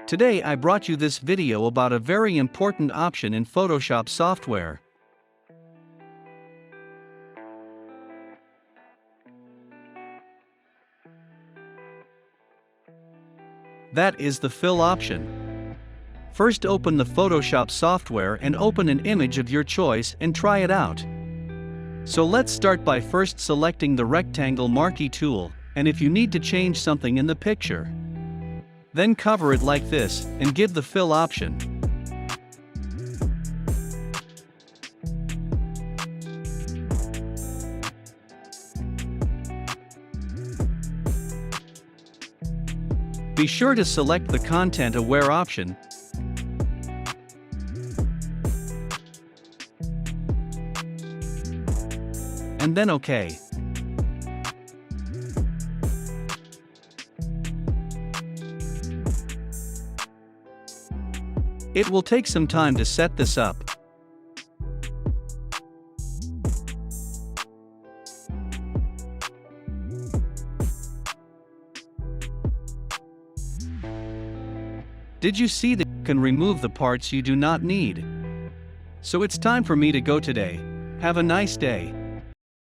Today I brought you this video about a very important option in Photoshop software. That is the fill option. First, open the Photoshop software and open an image of your choice and try it out. So let's start by first selecting the rectangle marquee tool, and if you need to change something in the picture, then cover it like this and give the fill option. Be sure to select the content aware option. And then OK. It will take some time to set this up. Did you see that you can remove the parts you do not need? So it's time for me to go today. Have a nice day.